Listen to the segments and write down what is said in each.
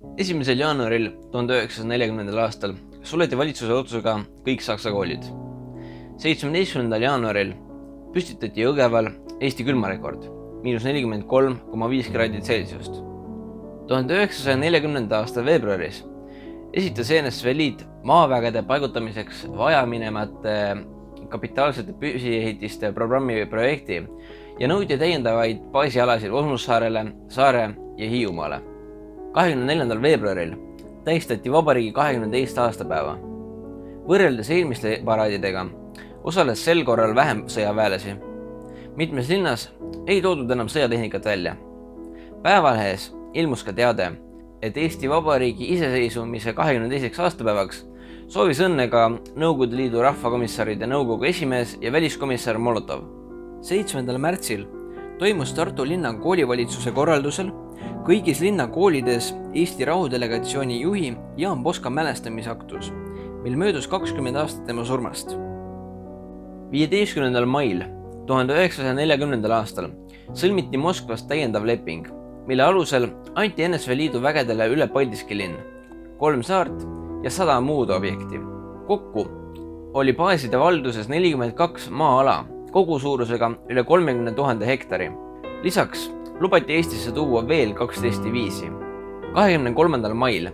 1. jaanuaril 1940. aastal suleti valitsuse otsusega kõik Saksa koolid. 17. jaanuaril püstitati Jõgeval Eesti külmarekord, –43,5 kraadid Celsiust. 1940. aasta veebruaris esitas NSV Liit maavägede paigutamiseks vajaminevate kapitaalsete püsiehitiste programmi projekti ja nõuti täiendavaid baasialasid Osmussaarele, Saare ja Hiiumaale. 24. veebruaril tähistati vabariigi 22. aastapäeva. Võrreldes eelmiste paraadidega osales sel korral vähem sõjaväelasi. Mitmes linnas ei toodud enam sõjatehnikat välja. Päevalehes ilmus ka teade, et Eesti Vabariigi iseseisvumise 22. aastapäevaks soovis õnne ka Nõukogude Liidu rahvakomissaride nõukogu esimees ja väliskomissar Molotov. 7. märtsil toimus Tartu linna koolivalitsuse korraldusel kõigis linnakoolides Eesti rahudelegatsiooni juhi Jaan Poska mälestamisaktus, mil möödus 20 aastat tema surmast. 15. mail 1940. aastal sõlmiti Moskvas täiendav leping, mille alusel anti NSV Liidu vägedele üle Paldiski linn, 3 saart ja 100 muud objekti. Kokku oli baaside valduses 42 maa-ala kogusuurusega üle 30 000 hektari. Lisaks lubati Eestisse tuua veel 12 diviisi. 23. mail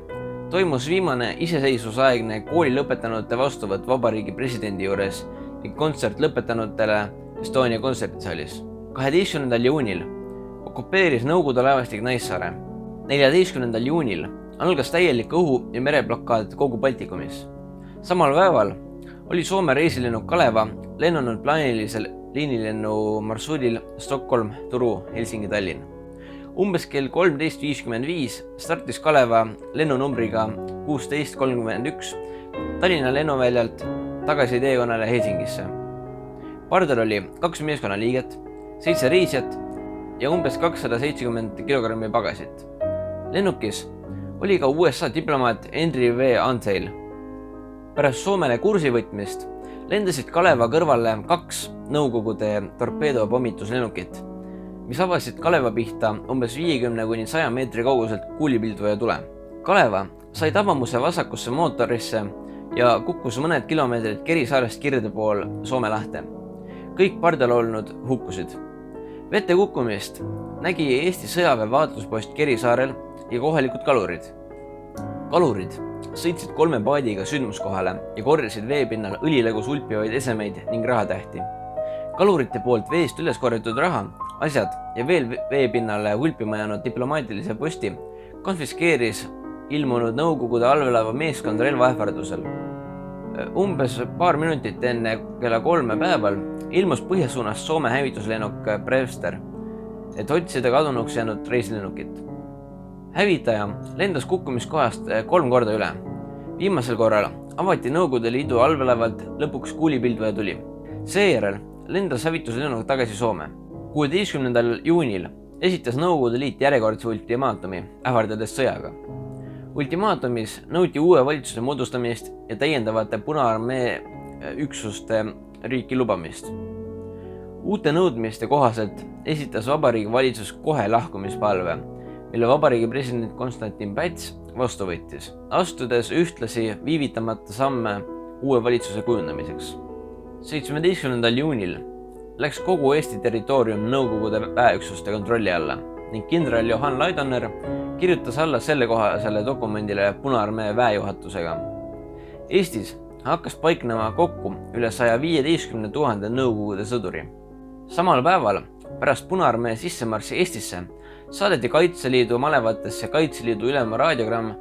toimus viimane iseseisvusaegne kooli lõpetanute vastuvõtt vabariigi presidendi juures ning kontsert lõpetanutele Estonia kontserdisaalis. 12. juunil okupeeris Nõukogude laevastik Naissaare. 14. juunil algas täielik õhu- ja mereblokaad kogu Baltikumis. Samal päeval oli Soome reisilennuk Kaleva lennunud plaanilisel liinilennu marsruudil Stockholm, Turu, Helsingi, Tallinn. Umbes kell 13.55 startis Kaleva lennunumbriga 1631 Tallinna lennuväljalt tagasi teekonnale Helsingisse. Pardal oli 2 meeskonnaliiget, 7 reisijat ja umbes 270 kilogrammi pagasit. Lennukis oli ka USA diplomaat Henry V. Antheil. Pärast Soomele kursi võtmist lendasid Kaleva kõrvale 2 Nõukogude torpeedopomituslennukit, mis avasid Kaleva pihta umbes 50–100 meetri kauguselt kuulipilduja tule. Kaleva sai tabamuse vasakusse mootorisse ja kukkus mõned kilomeetrid Kerisaarest kirde pool Soome lahte. Kõik pardal olnud hukkusid. Vette kukkumist nägi Eesti sõjaväe vaatluspost Kerisaarel ja kohalikud kalurid. Kalurid sõitsid 3 paadiga sündmuskohale ja korjasid veepinnal õlilegus ulpivaid esemeid ning rahatähti. Kalurite poolt veest üles korjatud raha, asjad ja veel veepinnale hulpima jäänud diplomaatilise posti konfiskeeris ilmunud Nõukogude allveelaeva meeskond relvaähvardusel. Umbes paar minutit enne kella 3 päeval ilmus põhjasuunas Soome hävituslennuk Brewster, et otsida kadunuks jäänud reisilennukit. Hävitaja lendas kukkumiskohast 3 korda üle. Viimasel korral avati Nõukogude Liidu allveelaevalt lõpuks kuulipilduja tuli. Seejärel lendas hävituslennuk tagasi Soome. 16. juunil esitas Nõukogude Liit järjekordse ultimaatumi, ähvardades sõjaga. Ultimaatumis nõuti uue valitsuse moodustamist ja täiendavate Punaarmee üksuste riiki lubamist. Uute nõudmiste kohaselt esitas vabariigi valitsus kohe lahkumispalve, mille vabariigi president Konstantin Päts vastu võttis, astudes ühtlasi viivitamata samme uue valitsuse kujundamiseks. 17. juunil läks kogu Eesti territoorium Nõukogude väeüksuste kontrolli alla ning kindral Johann Laidoner kirjutas alla sellekohasele dokumendile Punaarmee väejuhatusega. Eestis hakkas paiknema kokku üle 115 000 Nõukogude sõduri. Samal päeval pärast Punaarmee sissemarssi Eestisse saadeti Kaitseliidu malevatesse Kaitseliidu ülema raadiogramm,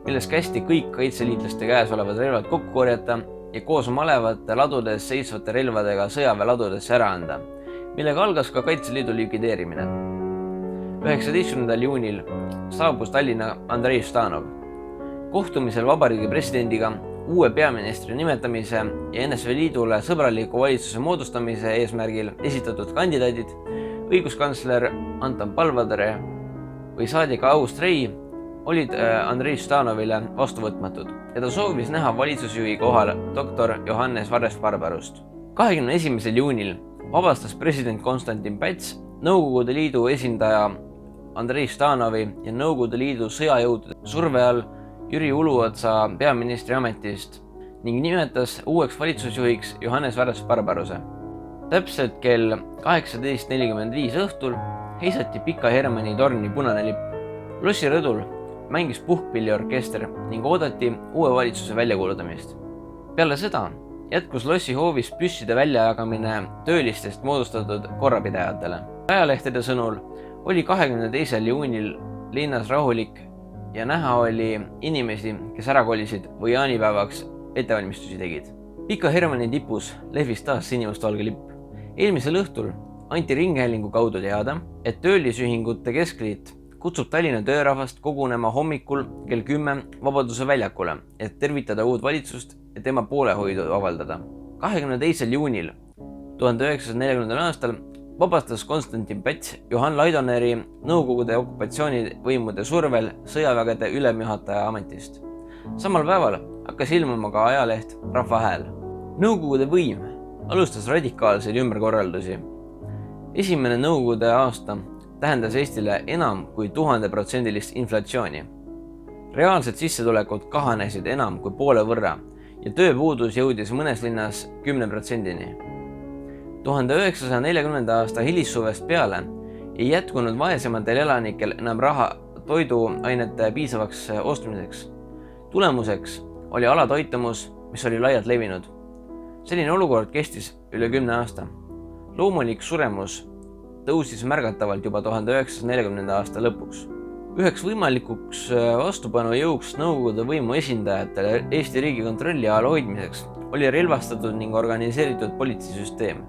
milles kästi kõik kaitseliitlaste käes olevad relvad kokku korjata ja koos malevate ladudes seisvate relvadega sõjaväeladudesse ära anda, millega algas ka Kaitseliidu likvideerimine. 19. juunil saabus Tallinna Andrei Štanov. Kohtumisel vabariigi presidendiga uue peaministri nimetamise ja NSV Liidule sõbraliku valitsuse moodustamise eesmärgil esitatud kandidaadid, õiguskantsler Anton Palvadre või saadik August Rei, olid Andrei Štanovile vastuvõtmatud ja ta soovis näha valitsusjuhi kohal doktor Johannes Vares-Barbarust. 21. juunil vabastas president Konstantin Päts Nõukogude Liidu esindaja Andrei Stanovi ja Nõukogude Liidu sõjajõudude surve all Jüri Uluotsa peaministri ametist ning nimetas uueks valitsusjuhiks Johannes Vares-Barbaruse. Täpselt kell 18.45 õhtul heisati Pika Hermanni torni punane lipp. Lossi rõdul mängis puhkpilliorkester ning oodati uue valitsuse väljakuulutamist. Peale seda jätkus Lossi hoovis püsside väljajagamine töölistest moodustatud korrapidajatele. Ajalehtede sõnul oli 22. juunil linnas rahulik ja näha oli inimesi, kes ära kolisid või jaanipäevaks ettevalmistusi tegid. Pika Hermanni tipus lehvis taas sinimustvalge lipp. Eelmisel õhtul anti ringhäälingu kaudu teada, et töölisühingute keskliit kutsub Tallinna töörahvast kogunema hommikul kell 10 Vabaduse väljakule, et tervitada uut valitsust ja tema poolehoidu avaldada. 22. juunil 1940. aastal vabastas Konstantin Päts Johann Laidoneri Nõukogude okupatsioonivõimude survel sõjavägede ülemjuhataja ametist. Samal päeval hakkas ilmuma ka ajaleht Rahva Hääl. Nõukogude võim alustas radikaalseid ümberkorraldusi. Esimene Nõukogude aasta tähendas Eestile enam kui 1000% inflatsiooni. Reaalsed sissetulekud kahanesid enam kui poole võrra ja tööpuudus jõudis mõnes linnas 10%-ni. 1940. aasta hilissuvest peale ei jätkunud vaesematel elanikel enam raha toiduainete piisavaks ostmiseks. Tulemuseks oli alatoitumus, mis oli laialt levinud. Selline olukord kestis üle 10 aasta. Loomulik suremus tõusis märgatavalt juba 1940. aasta lõpuks. Üheks võimalikuks vastupanujõuks Nõukogude võimu esindajatele Eesti riigi kontrolli all hoidmiseks oli relvastatud ning organiseeritud politseisüsteem.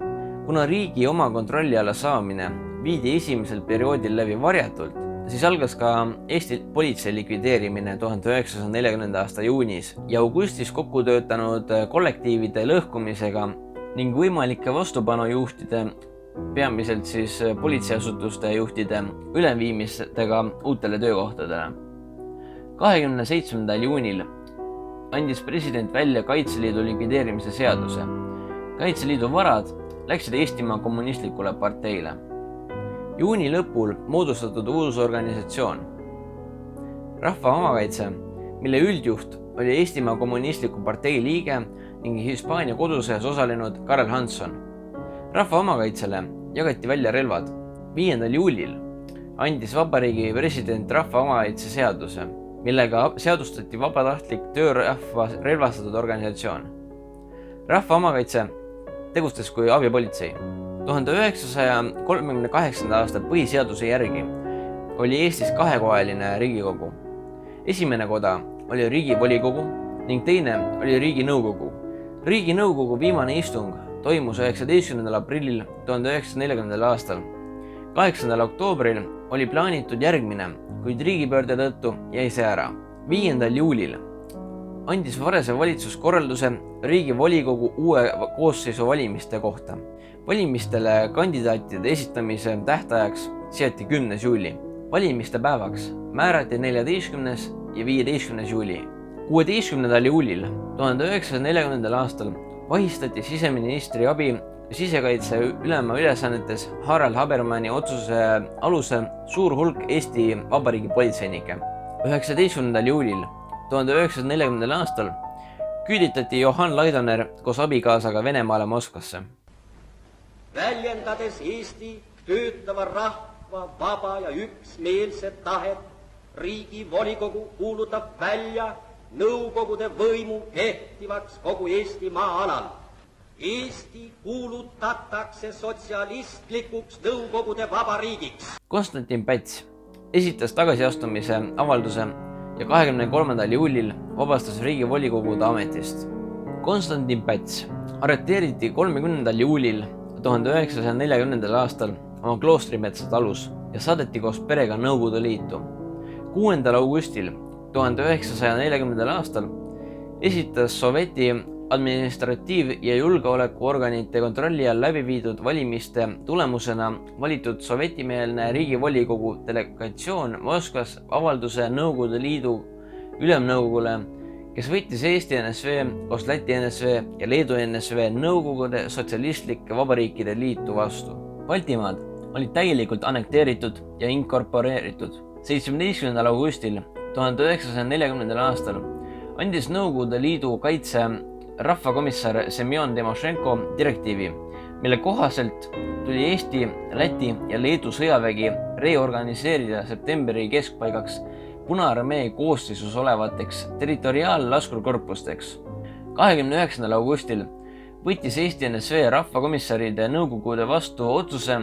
Kuna riigi oma kontrolli alla saamine viidi esimesel perioodil läbi varjatult, siis algas ka Eesti politsei likvideerimine 1940. aasta juunis ja augustis kokku töötanud kollektiivide lõhkumisega ning võimalike vastupanujuhtide, peamiselt siis politseiasutuste juhtide üleviimistega uutele töökohtadele. 27. juunil andis president välja Kaitseliidu likvideerimise seaduse. Kaitseliidu varad läksid Eestimaa kommunistlikule parteile. Juuni lõpul moodustatud uus organisatsioon, Rahva Omakaitse, mille üldjuht oli Eestimaa kommunistliku partei liige ning Hispaania kodusõjas osalenud Karl Hanson. Rahva Omakaitsele jagati välja relvad. 5. juulil andis vabariigi president Rahva Omakaitse seaduse, millega seadustati vabatahtlik töörahva relvastatud organisatsioon. Rahva Omakaitse tegustas kui abipolitsei. 1938. aasta põhiseaduse järgi oli Eestis kahekojaline Riigikogu. Esimene koda oli Riigivolikogu ning teine oli Riiginõukogu. Riiginõukogu viimane istung toimus 19. aprillil 1940. aastal. 8. oktoobril oli plaanitud järgmine, kuid riigipöörde tõttu jäi see ära. 5. juulil andis Varese valitsus korralduse Riigivolikogu uue koosseisu valimiste kohta. Valimistele kandidaatide esitamise tähtajaks seati 10. juuli. Valimiste päevaks määrati 14. ja 15. juuli. 16. juulil 1940. aastal vahistati siseministri abi sisekaitse ülema ülesannetes Harald Habermanni otsuse alusel suur hulk Eesti Vabariigi politseinikke. 19. juulil 1940. aastal küüditati Johann Laidoner koos abikaasaga Venemaale Moskvasse. Väljendades Eesti töötava rahva vaba ja üksmeelset tahet, Riigivolikogu kuulutab välja Nõukogude võimu kehtivaks kogu Eesti maa-alal. Eesti kuulutatakse sotsialistlikuks Nõukogude vabariigiks. Konstantin Päts esitas tagasiastumise avalduse ja 23. juulil vabastas Riigivolikogude ametist. Konstantin Päts arreteeriti 30. juulil 1940. aastal oma Kloostrimetsa talus ja saadeti koos perega Nõukogude Liitu. 6. augustil 1940. aastal esitas Sovjeti administratiiv- ja julgeolekuorganite kontrolli all läbi viidud valimiste tulemusena valitud sovjetimeelne Riigivolikogu delegatsioon Moskvas avalduse Nõukogude Liidu ülemnõukogule, kes võttis Eesti NSV koos Läti NSV ja Leedu NSV Nõukogude sotsialistlike vabariikide liitu vastu. Baltimaad olid täielikult annekteeritud ja inkorporeeritud. 17. augustil 1940. aastal andis Nõukogude Liidu kaitse rahvakomissar Semjon Timošenko direktiivi, mille kohaselt tuli Eesti, Läti ja Leedu sõjavägi reorganiseerida septembri keskpaigaks Punaarmee koosseisus olevateks territoriaallaskurkorpusteks. 29. augustil võttis Eesti NSV rahvakomissaride nõukogude vastu otsuse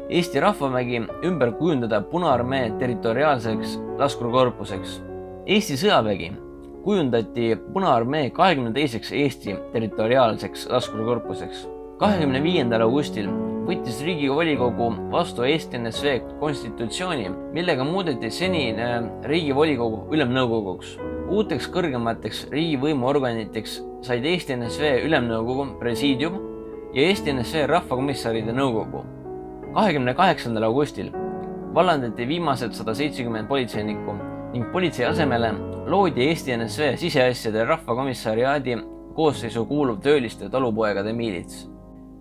Eesti rahvavägi ümber kujundada Punaarmee territoriaalseks laskurkorpuseks. Eesti sõjavägi kujundati Punaarmee 22. Eesti territoriaalseks laskurkorpuseks. 25. augustil võttis Riigivolikogu vastu Eesti NSV konstitutsiooni, millega muudeti senine Riigivolikogu ülemnõukoguks. Uuteks kõrgemateks riigivõimuorganiteks said Eesti NSV ülemnõukogu presiidium ja Eesti NSV rahvakomissaride nõukogu. 28. augustil vallandati viimased 170 politseinikku ning politsei asemele loodi Eesti NSV siseasjade rahvakomissariaadi koosseisu kuuluv tööliste talupoegade miilits.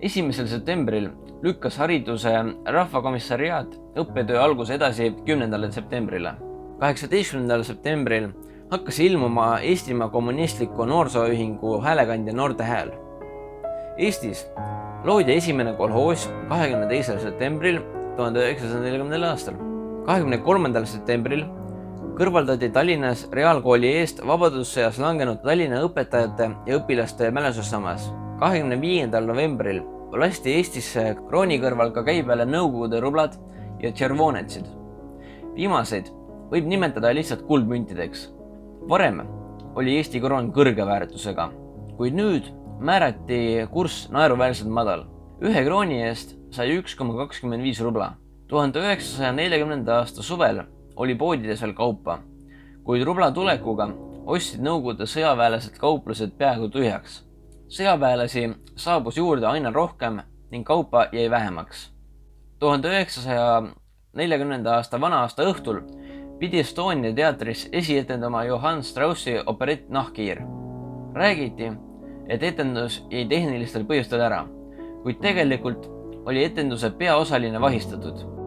1. septembril lükkas hariduse rahvakomissariaat õppetöö alguse edasi 10. septembrile. 18. septembril hakkas ilmuma Eestimaa Kommunistliku Noorsooühingu häälekandja Noorte Hääl. Eestis loodi esimene kolhoos 22. septembril 1940. aastal. 23. septembril kõrvaldati Tallinnas reaalkooli eest vabadussõjas langenud Tallinna õpetajate ja õpilaste mälesussammas. 25. novembril lasti Eestisse krooni kõrval ka käi peale Nõukogude rublad ja tšervoonetsid. Viimaseid võib nimetada lihtsalt kuldmüntideks. Varem oli Eesti kroon kõrge väärtusega, kuid nüüd määrati kurss naeruväärselt madal. 1 krooni eest sai 1,25 rubla. 1940. aasta suvel oli poodides veel kaupa, kuid rubla tulekuga ostsid Nõukogude sõjaväelased kauplused peaaegu tühjaks. Sõjaväelasi saabus juurde aina rohkem ning kaupa jäi vähemaks. 1940. aasta vana-aasta õhtul pidi Estonia teatris esietendama Johann Straussi operett Nahkhiir. Räägiti, et etendus jäi tehnilistel põhjustel ära, kuid tegelikult oli etenduse peaosaline vahistatud.